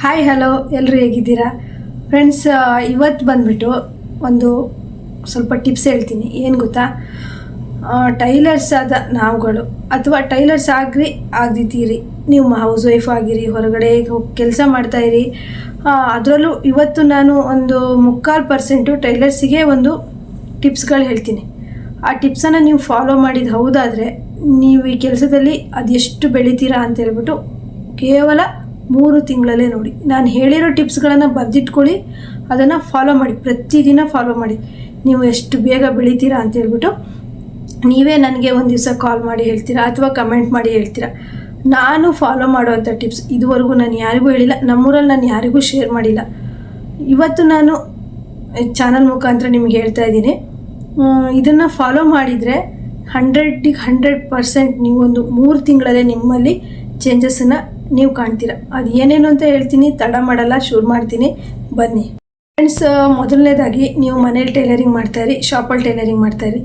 Hi hello ಎಲ್ಲರೂ ಹೇಗಿದ್ದೀರಾ friends? ಇವತ್ತು ಬಂದುಬಿಟ್ಟು ಒಂದು ಸ್ವಲ್ಪ ಟಿಪ್ಸ್ ಹೇಳ್ತೀನಿ. ಏನು ಗೊತ್ತಾ, ಟೈಲರ್ಸ್ ಆದ ನಾವುಗಳು ಅಥವಾ ಟೈಲರ್ಸ್ ಆಗದಿದ್ದೀರಿ, ನೀವು ಹೌಸ್ ವೈಫ್ ಆಗಿರಿ, ಹೊರಗಡೆ ಹೋಗಿ ಕೆಲಸ ಮಾಡ್ತಾಯಿರಿ, ಅದರಲ್ಲೂ ಇವತ್ತು ನಾನು ಒಂದು 3/4% ಟೈಲರ್ಸಿಗೆ ಒಂದು ಟಿಪ್ಸ್ಗಳು ಹೇಳ್ತೀನಿ. ಆ ಟಿಪ್ಸನ್ನು ನೀವು ಫಾಲೋ ಮಾಡಿದ ಹೌದಾದರೆ ನೀವು ಈ ಕೆಲಸದಲ್ಲಿ ಅದೆಷ್ಟು ಬೆಳಿತೀರಾ ಅಂತ ಹೇಳ್ಬಿಟ್ಟು ಕೇವಲ 3 ತಿಂಗಳಲ್ಲೇ ನೋಡಿ. ನಾನು ಹೇಳಿರೋ ಟಿಪ್ಸ್ಗಳನ್ನು ಬರೆದಿಟ್ಕೊಳ್ಳಿ, ಅದನ್ನು ಫಾಲೋ ಮಾಡಿ, ಪ್ರತಿದಿನ ಫಾಲೋ ಮಾಡಿ. ನೀವು ಎಷ್ಟು ಬೇಗ ಬೆಳಿತೀರಾ ಅಂತ ಹೇಳ್ಬಿಟ್ಟು ನೀವೇ ನನಗೆ ಒಂದು ದಿವಸ ಕಾಲ್ ಮಾಡಿ ಹೇಳ್ತೀರಾ ಅಥವಾ ಕಮೆಂಟ್ ಮಾಡಿ ಹೇಳ್ತೀರಾ. ನಾನು ಫಾಲೋ ಮಾಡುವಂಥ ಟಿಪ್ಸ್ ಇದುವರೆಗೂ ನಾನು ಯಾರಿಗೂ ಹೇಳಿಲ್ಲ, ನಮ್ಮೂರಲ್ಲಿ ನಾನು ಯಾರಿಗೂ ಶೇರ್ ಮಾಡಿಲ್ಲ. ಇವತ್ತು ನಾನು ಚಾನಲ್ ಮುಖಾಂತರ ನಿಮಗೆ ಹೇಳ್ತಾ ಇದ್ದೀನಿ. ಇದನ್ನು ಫಾಲೋ ಮಾಡಿದರೆ 100% ನೀವು ಒಂದು 3 ತಿಂಗಳಲ್ಲೇ ನಿಮ್ಮಲ್ಲಿ ಚೇಂಜಸನ್ನು ನೀವು ಕಾಣ್ತೀರಾ. ಅದು ಏನೇನು ಅಂತ ಹೇಳ್ತೀನಿ, ತಡ ಮಾಡಲ್ಲ, ಶುರು ಮಾಡ್ತೀನಿ, ಬನ್ನಿ ಫ್ರೆಂಡ್ಸ್. ಮೊದಲನೇದಾಗಿ ನೀವು ಮನೇಲಿ ಟೈಲರಿಂಗ್ ಮಾಡ್ತಾಯಿರಿ, ಶಾಪಲ್ಲಿ ಟೈಲರಿಂಗ್ ಮಾಡ್ತಾಯಿರಿ,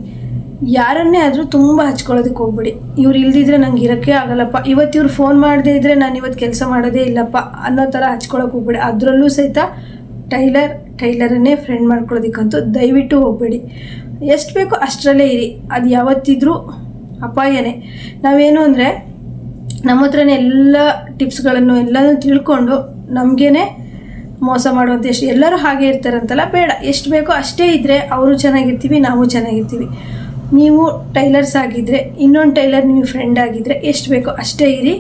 ಯಾರನ್ನೇ ಆದರೂ ತುಂಬ ಹಚ್ಕೊಳ್ಳೋದಕ್ಕೆ ಹೋಗ್ಬಿಡಿ. ಇವ್ರು ಇಲ್ದಿದ್ರೆ ನಂಗೆ ಇರೋಕ್ಕೆ ಆಗಲ್ಲಪ್ಪ, ಇವತ್ತು ಇವ್ರು ಫೋನ್ ಮಾಡದೇ ಇದ್ದರೆ ನಾನು ಇವತ್ತು ಕೆಲಸ ಮಾಡೋದೇ ಇಲ್ಲಪ್ಪ ಅನ್ನೋ ಥರ ಹಚ್ಕೊಳ್ಳೋಕೆ ಹೋಗ್ಬೇಡಿ. ಅದರಲ್ಲೂ ಸಹಿತ ಟೈಲರನ್ನೇ ಫ್ರೆಂಡ್ ಮಾಡ್ಕೊಳ್ಳೋದಕ್ಕಂತೂ ದಯವಿಟ್ಟು ಹೋಗಬೇಡಿ. ಎಷ್ಟು ಬೇಕೋ ಅಷ್ಟರಲ್ಲೇ ಇರಿ, ಅದು ಯಾವತ್ತಿದ್ರೂ ಅಪಾಯನೇ. ನಾವೇನು ಅಂದರೆ ನಮ್ಮ ಹತ್ರನೇ ಎಲ್ಲ ಟಿಪ್ಸ್ಗಳನ್ನು ಎಲ್ಲನೂ ತಿಳ್ಕೊಂಡು ನಮಗೇ ಮೋಸ ಮಾಡುವಂಥ ಎಲ್ಲರೂ ಹಾಗೆ ಇರ್ತಾರಂತಲ್ಲ, ಬೇಡ. ಎಷ್ಟು ಬೇಕೋ ಅಷ್ಟೇ ಇದ್ದರೆ ಅವರು ಚೆನ್ನಾಗಿರ್ತೀವಿ, ನಾವು ಚೆನ್ನಾಗಿರ್ತೀವಿ. ನೀವು ಟೈಲರ್ಸ್ ಆಗಿದ್ದರೆ, ಇನ್ನೊಂದು ಟೈಲರ್ ನೀವು ಫ್ರೆಂಡ್ ಆಗಿದ್ದರೆ ಎಷ್ಟು ಬೇಕೋ ಅಷ್ಟೇ ಇರಿ.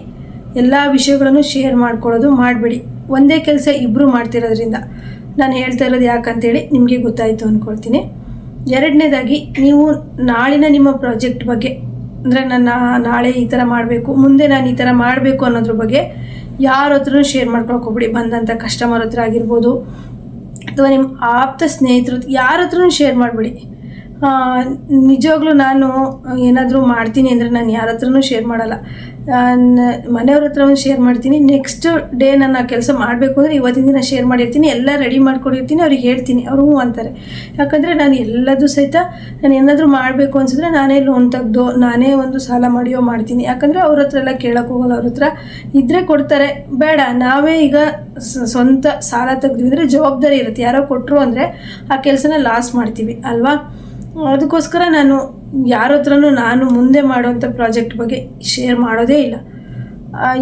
ಎಲ್ಲ ವಿಷಯಗಳನ್ನು ಶೇರ್ ಮಾಡ್ಕೊಳ್ಳೋದು ಮಾಡಬೇಡಿ. ಒಂದೇ ಕೆಲಸ ಇಬ್ಬರು ಮಾಡ್ತಿರೋದ್ರಿಂದ ನಾನು ಹೇಳ್ತಾ ಇರೋದು ಯಾಕಂತೇಳಿ ನಿಮಗೆ ಗೊತ್ತಾಯಿತು ಅಂದ್ಕೊಳ್ತೀನಿ. ಎರಡನೇದಾಗಿ, ನೀವು ನಾಳಿನ ನಿಮ್ಮ ಪ್ರಾಜೆಕ್ಟ್ ಬಗ್ಗೆ, ಅಂದರೆ ನಾನು ನಾಳೆ ಈ ಥರ ಮಾಡಬೇಕು, ಮುಂದೆ ನಾನು ಈ ಥರ ಮಾಡಬೇಕು ಅನ್ನೋದ್ರ ಬಗ್ಗೆ ಯಾರ ಹತ್ರನೂ ಶೇರ್ ಮಾಡ್ಕೊಳಕ್ಕೆ ಹೋಗ್ಬಿಡಿ. ಬಂದಂಥ ಕಸ್ಟಮರ್ ಹತ್ರ ಆಗಿರ್ಬೋದು ಅಥವಾ ನಿಮ್ಮ ಆಪ್ತ ಸ್ನೇಹಿತರು, ಯಾರ ಹತ್ರನೂ ಶೇರ್ ಮಾಡಿಬಿಡಿ. ನಿಜವಾಗ್ಲೂ ನಾನು ಏನಾದರೂ ಮಾಡ್ತೀನಿ ಅಂದರೆ ನಾನು ಯಾರ ಹತ್ರನೂ ಶೇರ್ ಮಾಡಲ್ಲ. ಮನೆಯವ್ರ ಹತ್ರ ಒಂದು ಶೇರ್ ಮಾಡ್ತೀನಿ, ನೆಕ್ಸ್ಟ್ ಡೇ ನಾನು ಆ ಕೆಲಸ ಮಾಡಬೇಕು ಅಂದರೆ ಇವತ್ತಿನ ದಿನ ಶೇರ್ ಮಾಡಿರ್ತೀನಿ, ಎಲ್ಲ ರೆಡಿ ಮಾಡ್ಕೊಂಡಿರ್ತೀನಿ, ಅವ್ರಿಗೆ ಹೇಳ್ತೀನಿ, ಅವರು ಹ್ಞೂ ಅಂತಾರೆ. ಯಾಕಂದರೆ ನಾನು ಎಲ್ಲದೂ ಸಹಿತ ನಾನು ಏನಾದರೂ ಮಾಡಬೇಕು ಅನಿಸಿದ್ರೆ ನಾನೇ ಲೋನ್ ತೆಗೆದು ನಾನೇ ಒಂದು ಸಾಲ ಮಾಡಿಯೋ ಮಾಡ್ತೀನಿ. ಯಾಕಂದರೆ ಅವ್ರ ಹತ್ರ ಎಲ್ಲ ಕೇಳೋಕ್ಕೆ ಹೋಗಲ್ಲ, ಅವ್ರ ಹತ್ರ ಇದ್ದರೆ ಕೊಡ್ತಾರೆ, ಬೇಡ ನಾವೇ ಈಗ ಸ್ವಂತ ಸಾಲ ತೆಗೆದ್ವಿ ಅಂದರೆ ಜವಾಬ್ದಾರಿ ಇರುತ್ತೆ. ಯಾರೋ ಕೊಟ್ಟರು ಅಂದರೆ ಆ ಕೆಲಸನ ಲಾಸ್ ಮಾಡ್ತೀವಿ ಅಲ್ವಾ. ಅದಕ್ಕೋಸ್ಕರ ನಾನು ಯಾರ ಹತ್ರನೂ ನಾನು ಮುಂದೆ ಮಾಡುವಂಥ ಪ್ರಾಜೆಕ್ಟ್ ಬಗ್ಗೆ ಶೇರ್ ಮಾಡೋದೇ ಇಲ್ಲ.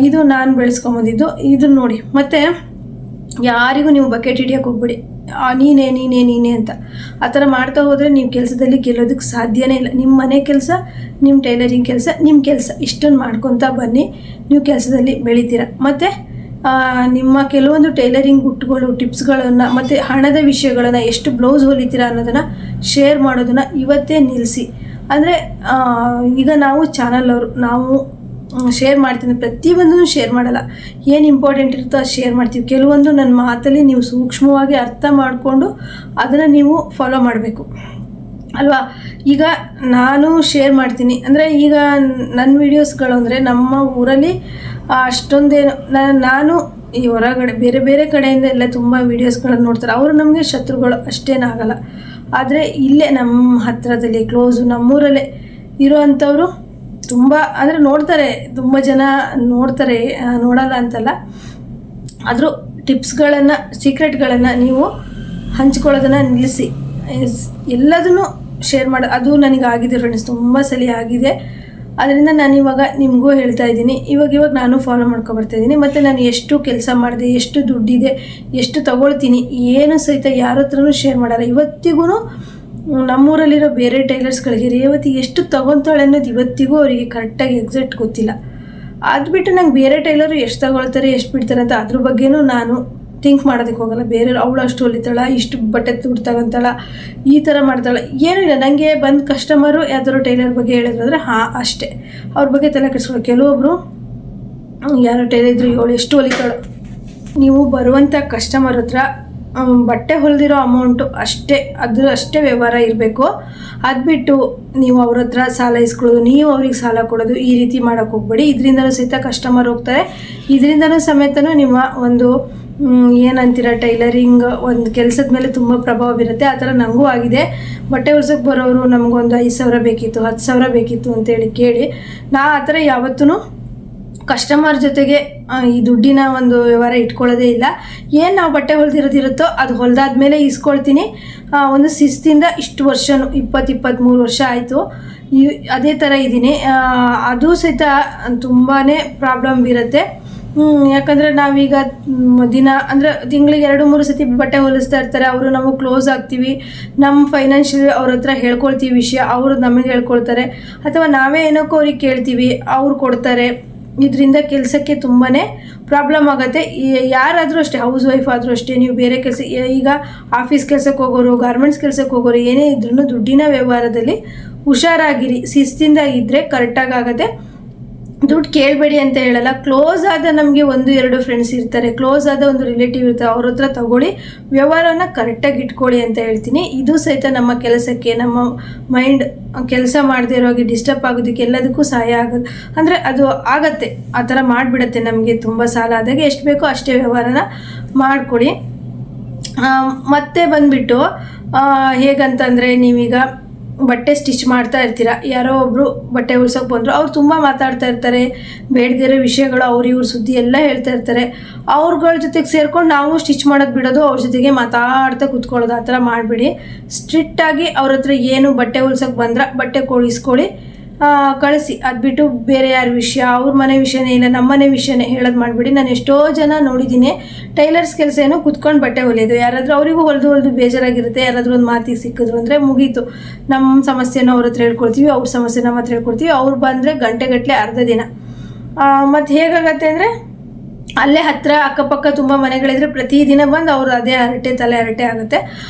ಇದು ನಾನು ಬೆಳೆಸ್ಕೊಂಬಂದಿದ್ದು. ಇದು ನೋಡಿ, ಮತ್ತು ಯಾರಿಗೂ ನೀವು ಬಕೆಟ್ ಹಿಡಿಯೋಕೆ ಹೋಗ್ಬಿಡಿ, ನೀನೇ ಅಂತ. ಆ ಥರ ಮಾಡ್ತಾ ಹೋದರೆ ನೀವು ಕೆಲಸದಲ್ಲಿ ಗೆಲ್ಲೋದಕ್ಕೆ ಸಾಧ್ಯನೇ ಇಲ್ಲ. ನಿಮ್ಮ ಮನೆ ಕೆಲಸ, ನಿಮ್ಮ ಟೈಲರಿಂಗ್ ಕೆಲಸ, ನಿಮ್ಮ ಕೆಲಸ ಇಷ್ಟೊಂದು ಮಾಡ್ಕೊತಾ ಬನ್ನಿ, ನೀವು ಕೆಲಸದಲ್ಲಿ ಬೆಳಿತೀರ. ಮತ್ತು ನಿಮ್ಮ ಕೆಲವೊಂದು ಟೈಲರಿಂಗ್ ಗುಟ್ಟುಗಳು, ಟಿಪ್ಸ್ಗಳನ್ನು ಮತ್ತು ಹಣದ ವಿಷಯಗಳನ್ನು, ಎಷ್ಟು ಬ್ಲೌಸ್ ಹೊಲಿತೀರಾ ಅನ್ನೋದನ್ನು ಶೇರ್ ಮಾಡೋದನ್ನು ಇವತ್ತೇ ನಿಲ್ಲಿಸಿ. ಅಂದರೆ ಈಗ ನಾವು ಚಾನಲ್ ನಾವು ಶೇರ್ ಮಾಡ್ತೀನಿ, ಪ್ರತಿಯೊಂದೂ ಶೇರ್ ಮಾಡಲ್ಲ. ಏನು ಇಂಪಾರ್ಟೆಂಟ್ ಇರುತ್ತೋ ಅದು ಶೇರ್ ಮಾಡ್ತೀವಿ. ಕೆಲವೊಂದು ನನ್ನ ಮಾತಲ್ಲಿ ನೀವು ಸೂಕ್ಷ್ಮವಾಗಿ ಅರ್ಥ ಮಾಡಿಕೊಂಡು ಅದನ್ನು ನೀವು ಫಾಲೋ ಮಾಡಬೇಕು ಅಲ್ವಾ. ಈಗ ನಾನು ಶೇರ್ ಮಾಡ್ತೀನಿ ಅಂದರೆ, ಈಗ ನನ್ನ ವೀಡಿಯೋಸ್ಗಳು ಅಂದರೆ ನಮ್ಮ ಊರಲ್ಲಿ ಅಷ್ಟೊಂದೇನು, ನಾನು ಈ ಹೊರಗಡೆ ಬೇರೆ ಬೇರೆ ಕಡೆಯಿಂದ ಎಲ್ಲ ತುಂಬ ವೀಡಿಯೋಸ್ಗಳನ್ನು ನೋಡ್ತಾರೆ, ಅವರು ನಮಗೆ ಶತ್ರುಗಳು ಅಷ್ಟೇನಾಗಲ್ಲ. ಆದರೆ ಇಲ್ಲೇ ನಮ್ಮ ಹತ್ತಿರದಲ್ಲಿ ಕ್ಲೋಸು ನಮ್ಮೂರಲ್ಲೇ ಇರೋವಂಥವ್ರು ತುಂಬ ಅಂದರೆ ನೋಡ್ತಾರೆ, ತುಂಬ ಜನ ನೋಡ್ತಾರೆ, ನೋಡಲ್ಲ ಅಂತಲ್ಲ. ಆದರೂ ಟಿಪ್ಸ್ಗಳನ್ನು, ಸೀಕ್ರೆಟ್ಗಳನ್ನು ನೀವು ಹಂಚ್ಕೊಳ್ಳೋದನ್ನು ನಿಲ್ಲಿಸಿ. ಎಲ್ಲದನ್ನು ಶೇರ್ ಮಾಡಿ. ಅದು ನನಗಾಗಿದೆ ಫ್ರೆಂಡ್ಸ್, ತುಂಬ ಸಲ ಆಗಿದೆ. ಅದರಿಂದ ನಾನು ಇವಾಗ ನಿಮಗೂ ಹೇಳ್ತಾ ಇದ್ದೀನಿ. ಇವಾಗ ನಾನು ಫಾಲೋ ಮಾಡ್ಕೊಬರ್ತಾಯಿದ್ದೀನಿ. ಮತ್ತು ನಾನು ಎಷ್ಟು ಕೆಲಸ ಮಾಡಿದೆ, ಎಷ್ಟು ದುಡ್ಡಿದೆ, ಎಷ್ಟು ತೊಗೊಳ್ತೀನಿ, ಏನು ಸಹಿತ ಯಾರ ಹತ್ರನೂ ಶೇರ್ ಮಾಡಲ್ಲ. ಇವತ್ತಿಗೂ ನಮ್ಮೂರಲ್ಲಿರೋ ಬೇರೆ ಟೈಲರ್ಸ್ಗಳಿಗೆ ರೇವತಿ ಎಷ್ಟು ತೊಗೊತಾಳೆ ಅನ್ನೋದು ಇವತ್ತಿಗೂ ಅವರಿಗೆ ಕರೆಕ್ಟಾಗಿ ಎಕ್ಸಾಕ್ಟ್ ಗೊತ್ತಿಲ್ಲ. ಅದು ಬಿಟ್ಟು ನಂಗೆ ಬೇರೆ ಟೈಲರು ಎಷ್ಟು ತೊಗೊಳ್ತಾರೆ, ಎಷ್ಟು ಬಿಡ್ತಾರೆ ಅಂತ ಅದ್ರ ಬಗ್ಗೆನೂ ನಾನು ಥಿಂಕ್ ಮಾಡೋದಕ್ಕೆ ಹೋಗಲ್ಲ. ಬೇರೆ ಅವಳು ಅಷ್ಟು ಹೊಲಿತಾಳ, ಇಷ್ಟು ಬಟ್ಟೆ ದುಡ್ಡು ತಗೊತಾಳ, ಈ ಥರ ಮಾಡ್ತಾಳೆ, ಏನೂ ಇಲ್ಲ. ನನಗೆ ಬಂದು ಕಸ್ಟಮರು ಯಾವ್ದಾದ್ರು ಟೈಲರ್ ಬಗ್ಗೆ ಹೇಳಿದ್ರು ಅಂದರೆ ಅಷ್ಟೇ, ಅವ್ರ ಬಗ್ಗೆ ತಲೆ ಕೆಡಿಸ್ಕೊಳ್ಳೋ. ಕೆಲವೊಬ್ಬರು ಯಾರೋ ಟೈಲರ್ ಇದ್ರು, ಇವಳು ಎಷ್ಟು ಹೊಲಿತಾಳು. ನೀವು ಬರುವಂಥ ಕಸ್ಟಮರ್ ಹತ್ರ ಬಟ್ಟೆ ಹೊಲಿದಿರೋ ಅಮೌಂಟು ಅಷ್ಟೇ ವ್ಯವಹಾರ ಇರಬೇಕು. ಅದು ಬಿಟ್ಟು ನೀವು ಅವ್ರ ಹತ್ರ ಸಾಲ ಇಸ್ಕೊಳ್ಳೋದು, ನೀವು ಅವ್ರಿಗೆ ಸಾಲ ಕೊಡೋದು, ಈ ರೀತಿ ಮಾಡೋಕ್ಕೆ ಹೋಗ್ಬೇಡಿ. ಇದರಿಂದನೂ ಸಹಿತ ಕಸ್ಟಮರ್ ಹೋಗ್ತಾರೆ, ಇದರಿಂದನೂ ಸಮೇತನೂ ನಿಮ್ಮ ಒಂದು ಏನಂತೀರ ಟೈಲರಿಂಗ್ ಒಂದು ಕೆಲಸದ ಮೇಲೆ ತುಂಬ ಪ್ರಭಾವ ಬೀರುತ್ತೆ. ಆ ಥರ ನನಗೂ ಆಗಿದೆ. ಬಟ್ಟೆ ಹೊಲ್ಸೋಕ್ಕೆ ಬರೋರು ನಮಗೊಂದು 5,000 ಬೇಕಿತ್ತು, 10,000 ಬೇಕಿತ್ತು ಅಂತೇಳಿ ಕೇಳಿ, ನಾ ಆ ಥರ ಯಾವತ್ತೂ ಕಸ್ಟಮರ್ ಜೊತೆಗೆ ಈ ದುಡ್ಡಿನ ಒಂದು ವ್ಯವಹಾರ ಇಟ್ಕೊಳ್ಳೋದೇ ಇಲ್ಲ. ಏನು ನಾವು ಬಟ್ಟೆ ಹೊಲ್ದಿರೋದಿರುತ್ತೋ ಅದು ಹೊಲ್ದಾದ್ಮೇಲೆ ಇಸ್ಕೊಳ್ತೀನಿ. ಒಂದು ಶಿಸ್ತಿಂದ ಇಷ್ಟು ವರ್ಷನೂ 23 ವರ್ಷ ಆಯಿತು ಅದೇ ಥರ ಇದ್ದೀನಿ. ಅದು ಸಹಿತ ತುಂಬಾ ಪ್ರಾಬ್ಲಮ್ ಇರುತ್ತೆ. ಯಾಕಂದರೆ ನಾವೀಗ ದಿನ ಅಂದರೆ ತಿಂಗಳಿಗೆ 2-3 ಸತಿ ಬಟ್ಟೆ ಹೊಲಿಸ್ತಾ ಇರ್ತಾರೆ. ಅವರು ನಮಗೆ ಕ್ಲೋಸ್ ಆಗ್ತೀವಿ, ನಮ್ಮ ಫೈನಾನ್ಷಿಯಲಿ ಅವ್ರ ಹತ್ರ ಹೇಳ್ಕೊಳ್ತೀವಿ ವಿಷಯ, ಅವರು ನಮಗೆ ಹೇಳ್ಕೊಳ್ತಾರೆ. ಅಥವಾ ನಾವೇ ಏನಕ್ಕೋ ಅವ್ರಿಗೆ ಕೇಳ್ತೀವಿ, ಅವ್ರು ಕೊಡ್ತಾರೆ. ಇದರಿಂದ ಕೆಲಸಕ್ಕೆ ತುಂಬಾ ಪ್ರಾಬ್ಲಮ್ ಆಗುತ್ತೆ. ಯಾರಾದರೂ ಅಷ್ಟೇ, ಹೌಸ್ ವೈಫ್ ಆದರೂ ಅಷ್ಟೇ, ನೀವು ಬೇರೆ ಕೆಲಸ, ಈಗ ಆಫೀಸ್ ಕೆಲಸಕ್ಕೆ ಹೋಗೋರು, ಗಾರ್ಮೆಂಟ್ಸ್ ಕೆಲಸಕ್ಕೆ ಹೋಗೋರು, ಏನೇ ಇದ್ರೂ ದುಡ್ಡಿನ ವ್ಯವಹಾರದಲ್ಲಿ ಹುಷಾರಾಗಿರಿ. ಶಿಸ್ತಿಂದ ಇದ್ದರೆ ಕರೆಕ್ಟಾಗಿ ಆಗುತ್ತೆ. ದುಡ್ಡು ಕೇಳಬೇಡಿ ಅಂತ ಹೇಳಲ್ಲ. ಕ್ಲೋಸ್ ಆದ ನಮಗೆ 1-2 ಫ್ರೆಂಡ್ಸ್ ಇರ್ತಾರೆ, ಕ್ಲೋಸ್ ಆದ ಒಂದು ರಿಲೇಟಿವ್ ಇರ್ತಾರೆ, ಅವ್ರ ಹತ್ರ ತಗೊಳ್ಳಿ, ವ್ಯವಹಾರನ ಕರೆಕ್ಟಾಗಿ ಇಟ್ಕೊಳ್ಳಿ ಅಂತ ಹೇಳ್ತೀನಿ. ಇದು ಸಹಿತ ನಮ್ಮ ಕೆಲಸಕ್ಕೆ, ನಮ್ಮ ಮೈಂಡ್ ಕೆಲಸ ಮಾಡದೇ ಇರೋಗೆ ಡಿಸ್ಟರ್ಬ್ ಆಗೋದಕ್ಕೆ ಎಲ್ಲದಕ್ಕೂ ಸಹಾಯ ಆಗುತ್ತೆ. ಅಂದರೆ ಅದು ಆಗತ್ತೆ, ಆ ಥರ ಮಾಡಿಬಿಡುತ್ತೆ. ನಮಗೆ ತುಂಬ ಸಾಲ ಆದಾಗ ಎಷ್ಟು ಬೇಕೋ ಅಷ್ಟೇ ವ್ಯವಹಾರನ ಮಾಡಿಕೊಡಿ. ಮತ್ತೆ ಬಂದುಬಿಟ್ಟು ಹೇಗಂತಂದರೆ, ನೀವೀಗ ಬಟ್ಟೆ ಸ್ಟಿಚ್ ಮಾಡ್ತಾ ಇರ್ತೀರ, ಯಾರೋ ಒಬ್ಬರು ಬಟ್ಟೆ ಉಳ್ಸೋಕೆ ಬಂದರು, ಅವ್ರು ತುಂಬ ಮಾತಾಡ್ತಾ ಇರ್ತಾರೆ, ಬೇಡದಿರೋ ವಿಷಯಗಳು, ಇವ್ರ ಸುದ್ದಿ ಎಲ್ಲ ಹೇಳ್ತಾ ಇರ್ತಾರೆ. ಅವ್ರಗಳ ಜೊತೆಗೆ ಸೇರ್ಕೊಂಡು ನಾವು ಸ್ಟಿಚ್ ಮಾಡೋದು ಬಿಡೋದು, ಅವ್ರ ಜೊತೆಗೆ ಮಾತಾಡ್ತಾ ಕೂತ್ಕೊಳ್ಳೋದು, ಆ ಥರ ಮಾಡಬೇಡಿ. ಸ್ಟ್ರಿಕ್ಟಾಗಿ ಅವ್ರ ಹತ್ರ ಏನು ಬಟ್ಟೆ ಉಳ್ಸೋಕೆ ಬಂದ್ರೆ ಬಟ್ಟೆ ಕೊಡಿಸ್ಕೊಳ್ಳಿ, ಕಳಿಸಿ. ಅದು ಬಿಟ್ಟು ಬೇರೆ ಯಾರ ವಿಷಯ, ಅವ್ರ ಮನೆ ವಿಷಯನೇ ಇಲ್ಲ, ನಮ್ಮ ಮನೆ ವಿಷಯನೇ ಹೇಳೋದು ಮಾಡಿಬಿಡಿ. ನಾನು ಎಷ್ಟೋ ಜನ ನೋಡಿದ್ದೀನಿ, ಟೈಲರ್ಸ್ ಕೆಲಸ ಏನೋ ಕುತ್ಕೊಂಡು ಬಟ್ಟೆ ಹೊಲಿಯೋದು. ಯಾರಾದರೂ ಅವರಿಗೂ ಹೊಲಿದು ಬೇಜಾರಾಗಿರುತ್ತೆ, ಯಾರಾದರೂ ಒಂದು ಮಾತಿಗೆ ಸಿಕ್ಕಿದ್ರು ಅಂದರೆ ಮುಗೀತು. ನಮ್ಮ ಸಮಸ್ಯೆನೋ ಅವ್ರ ಹತ್ರ ಹೇಳ್ಕೊಡ್ತೀವಿ, ಅವ್ರ ಸಮಸ್ಯೆ ನಮ್ಮ ಹತ್ರ ಹೇಳ್ಕೊಡ್ತೀವಿ. ಅವ್ರು ಬಂದರೆ ಗಂಟೆಗಟ್ಟಲೆ ಅರ್ಧ ದಿನ. ಮತ್ತು ಹೇಗಾಗತ್ತೆ ಅಂದರೆ, ಅಲ್ಲೇ ಹತ್ತಿರ ಅಕ್ಕಪಕ್ಕ ತುಂಬ ಮನೆಗಳಿದ್ರೆ ಪ್ರತಿದಿನ ಬಂದು ಅವರು ಅದೇ ತಲೆ ಹರಟೆ ಆಗುತ್ತೆ.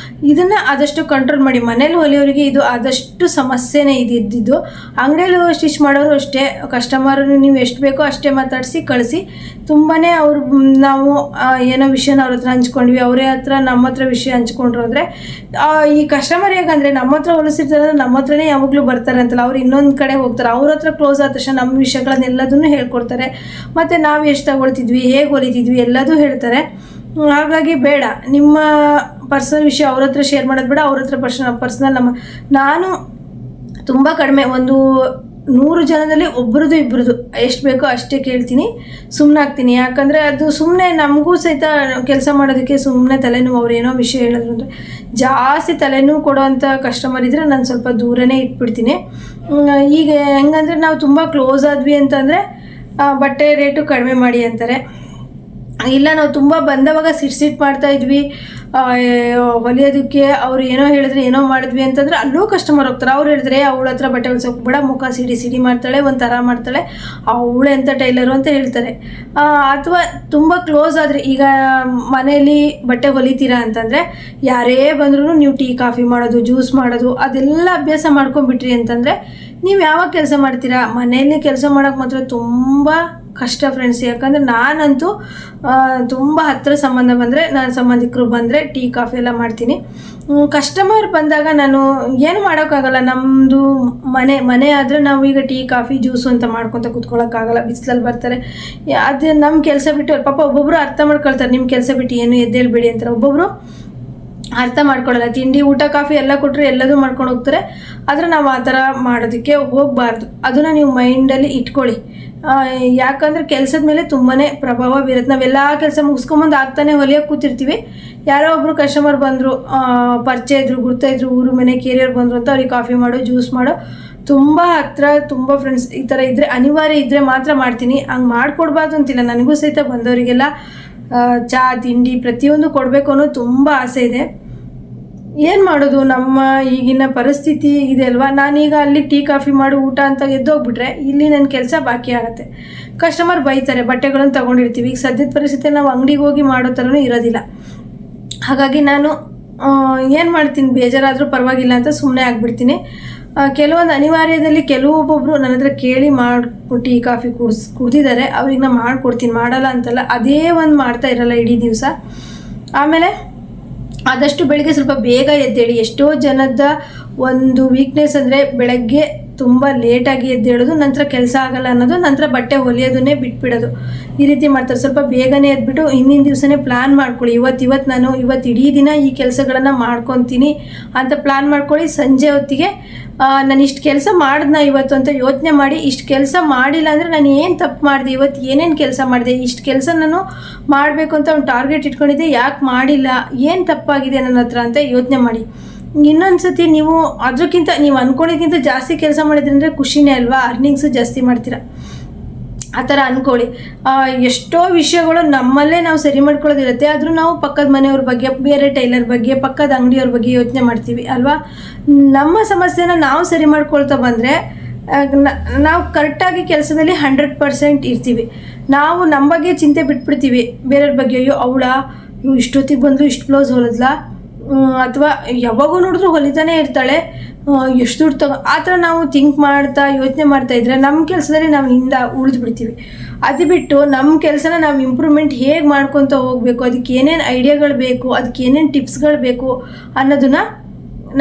ಇದನ್ನು ಆದಷ್ಟು ಕಂಟ್ರೋಲ್ ಮಾಡಿ. ಮನೇಲಿ ಹೊಲಿಯೋರಿಗೆ ಇದು ಆದಷ್ಟು ಸಮಸ್ಯೆನೇ ಇದ್ದಿದ್ದು. ಅಂಗಡಿಯಲ್ಲಿ ಸ್ಟಿಚ್ ಮಾಡೋರು ಅಷ್ಟೇ, ಕಸ್ಟಮರ್ ನೀವು ಎಷ್ಟು ಬೇಕೋ ಅಷ್ಟೇ ಮಾತಾಡಿಸಿ ಕಳಿಸಿ. ತುಂಬಾ ಅವರು ನಾವು ಏನೋ ವಿಷಯನ ಅವ್ರ ಹತ್ರ ಹಂಚ್ಕೊಂಡ್ವಿ, ಅವರೇ ಹತ್ರ ನಮ್ಮ ಹತ್ರ ವಿಷಯ ಹಂಚ್ಕೊಂಡ್ರು ಅಂದರೆ, ಈ ಕಸ್ಟಮರ್ ಹೇಗಂದರೆ ನಮ್ಮ ಹತ್ರ ಹೊಲಿಸಿರ್ತಾರೆ, ನಮ್ಮ ಹತ್ರನೇ ಯಾವಾಗಲೂ ಬರ್ತಾರೆ ಅಂತಲ್ಲ, ಅವ್ರು ಇನ್ನೊಂದು ಕಡೆ ಹೋಗ್ತಾರೆ. ಅವ್ರ ಹತ್ರ ಕ್ಲೋಸ್ ಆದ ತಕ್ಷಣ ನಮ್ಮ ವಿಷಯಗಳನ್ನೆಲ್ಲದನ್ನು ಹೇಳ್ಕೊಡ್ತಾರೆ. ಮತ್ತು ನಾವು ಎಷ್ಟು ತಗೊಳ್ತಿದ್ವಿ, ಹೇಗೆ ಹೊಲಿತಿದ್ವಿ ಎಲ್ಲದೂ ಹೇಳ್ತಾರೆ. ಹಾಗಾಗಿ ಬೇಡ, ನಿಮ್ಮ ಪರ್ಸನಲ್ ವಿಷಯ ಅವ್ರ ಹತ್ರ ಶೇರ್ ಮಾಡೋದು ಬೇಡ. ಅವ್ರ ಹತ್ರ ಪರ್ಸನಲ್ ನಾನು ತುಂಬ ಕಡಿಮೆ, ಒಂದು 100 ಜನದಲ್ಲಿ ಒಬ್ರದ್ದು ಇಬ್ಬರದು ಎಷ್ಟು ಬೇಕೋ ಅಷ್ಟೇ ಕೇಳ್ತೀನಿ, ಸುಮ್ಮನಾಗ್ತೀನಿ. ಯಾಕಂದರೆ ಅದು ಸುಮ್ಮನೆ ನಮಗೂ ಸಹಿತ ಕೆಲಸ ಮಾಡೋದಕ್ಕೆ ಸುಮ್ಮನೆ ತಲೆನೋವು. ಅವ್ರು ಏನೋ ವಿಷಯ ಹೇಳಿದ್ರು ಅಂದರೆ ಜಾಸ್ತಿ ತಲೆನೋವು ಕೊಡೋವಂಥ ಕಸ್ಟಮರ್ ಇದ್ದರೆ ನಾನು ಸ್ವಲ್ಪ ದೂರನೇ ಇಟ್ಬಿಡ್ತೀನಿ. ಈಗ ಹೆಂಗಂದರೆ, ನಾವು ತುಂಬ ಕ್ಲೋಸ್ ಆದ್ವಿ ಅಂತಂದರೆ ಬಟ್ಟೆ ರೇಟು ಕಡಿಮೆ ಮಾಡಿ ಅಂತಾರೆ. ಇಲ್ಲ, ನಾವು ತುಂಬ ಬಂದವಾಗ ಸಿಟ್ ಮಾಡ್ತಾಯಿದ್ವಿ ಹೊಲಿಯೋದಕ್ಕೆ, ಅವ್ರು ಏನೋ ಹೇಳಿದ್ರೆ ಏನೋ ಮಾಡಿದ್ವಿ ಅಂತಂದರೆ ಅಲ್ಲೂ ಕಸ್ಟಮರ್ ಹೋಗ್ತಾರೆ. ಅವ್ರು ಹೇಳಿದ್ರೆ ಅವಳ ಹತ್ರ ಬಟ್ಟೆ ಹೊಲ್ಸೋಕೆ ಬೇಡ, ಮುಖ ಸಿಡಿ ಮಾಡ್ತಾಳೆ, ಒಂಥರ ಮಾಡ್ತಾಳೆ, ಅವಳೆ ಎಂಥ ಟೈಲರು ಅಂತ ಹೇಳ್ತಾರೆ. ಅಥವಾ ತುಂಬ ಕ್ಲೋಸ್ ಆದರೆ, ಈಗ ಮನೆಯಲ್ಲಿ ಬಟ್ಟೆ ಹೊಲಿತೀರಾ ಅಂತಂದರೆ ಯಾರೇ ಬಂದ್ರೂ ನೀವು ಟೀ ಕಾಫಿ ಮಾಡೋದು, ಜ್ಯೂಸ್ ಮಾಡೋದು ಅದೆಲ್ಲ ಅಭ್ಯಾಸ ಮಾಡ್ಕೊಂಡ್ಬಿಟ್ರಿ ಅಂತಂದರೆ ನೀವು ಯಾವಾಗ ಕೆಲಸ ಮಾಡ್ತೀರಾ? ಮನೆಯಲ್ಲಿ ಕೆಲಸ ಮಾಡೋಕ್ಕೆ ಮಾತ್ರ ತುಂಬ ಕಷ್ಟ ಫ್ರೆಂಡ್ಸ್. ಯಾಕಂದರೆ ನಾನಂತೂ ತುಂಬ ಹತ್ತಿರ ಸಂಬಂಧ ಬಂದರೆ, ನಾನು ಸಂಬಂಧಿಕರು ಬಂದರೆ ಟೀ ಕಾಫಿ ಎಲ್ಲ ಮಾಡ್ತೀನಿ. ಕಸ್ಟಮರ್ ಬಂದಾಗ ನಾನು ಏನು ಮಾಡೋಕ್ಕಾಗಲ್ಲ. ನಮ್ಮದು ಮನೆ ಆದರೆ ನಾವು ಈಗ ಟೀ ಕಾಫಿ ಜ್ಯೂಸು ಅಂತ ಮಾಡ್ಕೊತ ಕೂತ್ಕೊಳ್ಳೋಕ್ಕಾಗಲ್ಲ. ಬಿಸಿಲಲ್ಲಿ ಬರ್ತಾರೆ, ಅದು ನಮ್ಮ ಕೆಲಸ ಬಿಟ್ಟು ಪಾಪ ಒಬ್ಬೊಬ್ಬರು ಅರ್ಥ ಮಾಡ್ಕೊಳ್ತಾರೆ, ನಿಮ್ಮ ಕೆಲಸ ಬಿಟ್ಟು ಏನು ಎದ್ದೇಳಬೇಡಿ ಅಂತಾರೆ. ಒಬ್ಬೊಬ್ಬರು ಅರ್ಥ ಮಾಡ್ಕೊಳ್ಳಲ್ಲ. ತಿಂಡಿ ಊಟ ಕಾಫಿ ಎಲ್ಲ ಕೊಟ್ಟರೆ ಎಲ್ಲದೂ ಮಾಡ್ಕೊಂಡು ಹೋಗ್ತಾರೆ. ಆದರೆ ನಾವು ಆ ಥರ ಮಾಡೋದಕ್ಕೆ ಹೋಗಬಾರ್ದು. ಅದನ್ನು ನೀವು ಮೈಂಡಲ್ಲಿ ಇಟ್ಕೊಳ್ಳಿ. ಯಾಕಂದರೆ ಕೆಲಸದ ಮೇಲೆ ತುಂಬಾ ಪ್ರಭಾವ ಬೀರುತ್ತೆ. ನಾವೆಲ್ಲ ಕೆಲಸ ಮುಗಿಸ್ಕೊಂಬಂದು ಆಗ್ತಾನೆ ಹೊಲಿಯೋಕೆ ಕೂತಿರ್ತೀವಿ, ಯಾರೋ ಒಬ್ಬರು ಕಸ್ಟಮರ್ ಬಂದರು, ಪರಿಚಯ ಇದ್ರು, ಗುರ್ತಾಯಿದ್ರು, ಊರು ಮನೆ ಕೇರಿಯರ್ ಬಂದರು ಅಂತ ಅವ್ರಿಗೆ ಕಾಫಿ ಮಾಡೋ, ಜ್ಯೂಸ್ ಮಾಡೋ, ತುಂಬ ಹತ್ರ ತುಂಬ ಫ್ರೆಂಡ್ಸ್ ಈ ಥರ ಇದ್ದರೆ, ಅನಿವಾರ್ಯ ಇದ್ದರೆ ಮಾತ್ರ ಮಾಡ್ತೀನಿ. ಹಂಗೆ ಮಾಡಿಕೊಡ್ಬಾರ್ದು ಅಂತಿಲ್ಲ. ನನಗೂ ಸಹಿತ ಬಂದವರಿಗೆಲ್ಲ ಚಹಾ ತಿಂಡಿ ಪ್ರತಿಯೊಂದು ಕೊಡಬೇಕು ಅನ್ನೋದು ತುಂಬ ಆಸೆ ಇದೆ. ಏನು ಮಾಡೋದು, ನಮ್ಮ ಈಗಿನ ಪರಿಸ್ಥಿತಿ ಇದೆ ಅಲ್ವಾ. ನಾನೀಗ ಅಲ್ಲಿ ಟೀ ಕಾಫಿ ಮಾಡು ಊಟ ಅಂತ ಎದ್ದೋಗ್ಬಿಟ್ರೆ ಇಲ್ಲಿ ನನ್ನ ಕೆಲಸ ಬಾಕಿ ಆಗುತ್ತೆ. ಕಸ್ಟಮರ್ ಬೈತಾರೆ, ಬಟ್ಟೆಗಳನ್ನು ತೊಗೊಂಡಿರ್ತೀವಿ. ಈಗ ಸದ್ಯದ ಪರಿಸ್ಥಿತಿಯಲ್ಲಿ ನಾವು ಅಂಗಡಿಗೆ ಹೋಗಿ ಮಾಡೋ ಥರನೂ ಇರೋದಿಲ್ಲ. ಹಾಗಾಗಿ ನಾನು ಏನು ಮಾಡ್ತೀನಿ, ಬೇಜಾರಾದರೂ ಪರವಾಗಿಲ್ಲ ಅಂತ ಸುಮ್ಮನೆ ಆಗಿಬಿಡ್ತೀನಿ. ಕೆಲವೊಂದು ಅನಿವಾರ್ಯದಲ್ಲಿ ಕೆಲವೊಬ್ಬೊಬ್ಬರು ನನ್ನ ಹತ್ರ ಕೇಳಿ ಮಾಡಿಬಿಟ್ಟು ಟೀ ಕಾಫಿ ಕುಡ್ದಿದ್ದಾರೆ, ಅವ್ರಿಗೆ ನಾನು ಮಾಡಿಕೊಡ್ತೀನಿ, ಮಾಡಲ್ಲ ಅಂತಲ್ಲ. ಅದೇ ಒಂದು ಮಾಡ್ತಾ ಇರಲ್ಲ ಇಡೀ ದಿವಸ. ಆಮೇಲೆ ಆದಷ್ಟು ಬೆಳಗ್ಗೆ ಸ್ವಲ್ಪ ಬೇಗ ಎದ್ದೇಳಿ. ಎಷ್ಟೋ ಜನದ ಒಂದು ವೀಕ್ನೆಸ್ ಅಂದರೆ ಬೆಳಗ್ಗೆ ತುಂಬ ಲೇಟಾಗಿ ಎದ್ದೇಳೋದು, ನಂತರ ಕೆಲಸ ಆಗಲ್ಲ ಅನ್ನೋದು, ನಂತರ ಬಟ್ಟೆ ಹೊಲಿಯೋದನ್ನೇ ಬಿಟ್ಬಿಡೋದು. ಈ ರೀತಿ ಮಾಡ್ತಾರೆ. ಸ್ವಲ್ಪ ಬೇಗನೆ ಎದ್ಬಿಟ್ಟು ಹಿಂದಿನ ದಿವಸನೇ ಪ್ಲ್ಯಾನ್ ಮಾಡ್ಕೊಳ್ಳಿ. ನಾನು ಇವತ್ತು ಇಡೀ ದಿನ ಈ ಕೆಲಸಗಳನ್ನು ಮಾಡ್ಕೊತೀನಿ ಅಂತ ಪ್ಲ್ಯಾನ್ ಮಾಡ್ಕೊಳ್ಳಿ. ಸಂಜೆ ಹೊತ್ತಿಗೆ ನಾನು ಇಷ್ಟು ಕೆಲಸ ಮಾಡಿದ್ನ ಇವತ್ತು ಅಂತ ಯೋಚನೆ ಮಾಡಿ, ಇಷ್ಟು ಕೆಲಸ ಮಾಡಿಲ್ಲ ಅಂದರೆ ನಾನು ಏನು ತಪ್ಪು ಮಾಡಿದೆ, ಇವತ್ತು ಏನೇನು ಕೆಲಸ ಮಾಡಿದೆ, ಇಷ್ಟು ಕೆಲಸ ನಾನು ಮಾಡಬೇಕು ಅಂತ ಒಂದು ಟಾರ್ಗೆಟ್ ಇಟ್ಕೊಂಡಿದ್ದೆ, ಯಾಕೆ ಮಾಡಿಲ್ಲ, ಏನು ತಪ್ಪಾಗಿದೆ ನನ್ನ ಹತ್ರ ಅಂತ ಯೋಚನೆ ಮಾಡಿ. ಇನ್ನೊಂದು ಸತಿ ನೀವು ಅದಕ್ಕಿಂತ ನೀವು ಅಂದ್ಕೊಂಡಿದ್ದಕ್ಕಿಂತ ಜಾಸ್ತಿ ಕೆಲಸ ಮಾಡಿದ್ರಿ ಅಂದರೆ ಖುಷಿನೇ ಅಲ್ವಾ, ಅರ್ನಿಂಗ್ಸು ಜಾಸ್ತಿ ಮಾಡ್ತೀರಾ. ಆ ಥರ ಅಂದ್ಕೊಳ್ಳಿ. ಎಷ್ಟೋ ವಿಷಯಗಳು ನಮ್ಮಲ್ಲೇ ನಾವು ಸರಿ ಮಾಡ್ಕೊಳ್ಳೋದಿರುತ್ತೆ, ಆದರೂ ನಾವು ಪಕ್ಕದ ಮನೆಯವ್ರ ಬಗ್ಗೆ, ಬೇರೆ ಟೈಲರ್ ಬಗ್ಗೆ, ಪಕ್ಕದ ಅಂಗಡಿಯವ್ರ ಬಗ್ಗೆ ಯೋಚನೆ ಮಾಡ್ತೀವಿ ಅಲ್ವಾ. ನಮ್ಮ ಸಮಸ್ಯೆನ ನಾವು ಸರಿ ಮಾಡ್ಕೊಳ್ತಾ ಬಂದರೆ ನಾವು ಕರೆಕ್ಟಾಗಿ ಕೆಲಸದಲ್ಲಿ 100% ಇರ್ತೀವಿ. ನಾವು ನಮ್ಮ ಬಗ್ಗೆ ಚಿಂತೆ ಬಿಟ್ಬಿಡ್ತೀವಿ, ಬೇರೆಯವ್ರ ಬಗ್ಗೆ. ಅಯ್ಯೋ ಇವು ಇಷ್ಟೊತ್ತಿಗೆ ಬಂದು ಇಷ್ಟು ಬ್ಲೌಸ್ ಹೊಲಿದ್ಲಾ, ಅಥವಾ ಯಾವಾಗೂ ನೋಡಿದ್ರು ಹೊಲಿತಾನೇ ಇರ್ತಾಳೆ, ಎಷ್ಟು ದುಡ್ಡು ಆ ಥರ ನಾವು ಥಿಂಕ್ ಮಾಡ್ತಾ ಯೋಚನೆ ಮಾಡ್ತಾಯಿದ್ರೆ ನಮ್ಮ ಕೆಲಸದಲ್ಲಿ ನಾವು ಉಳಿದು ಬಿಡ್ತೀವಿ. ಅದು ಬಿಟ್ಟು ನಮ್ಮ ಕೆಲಸನ ನಾವು ಇಂಪ್ರೂವ್ಮೆಂಟ್ ಹೇಗೆ ಮಾಡ್ಕೊತ ಹೋಗಬೇಕು, ಅದಕ್ಕೆ ಏನೇನು ಐಡಿಯಾಗಳು ಬೇಕು, ಅದಕ್ಕೆ ಏನೇನು ಟಿಪ್ಸ್ಗಳು ಬೇಕು ಅನ್ನೋದನ್ನು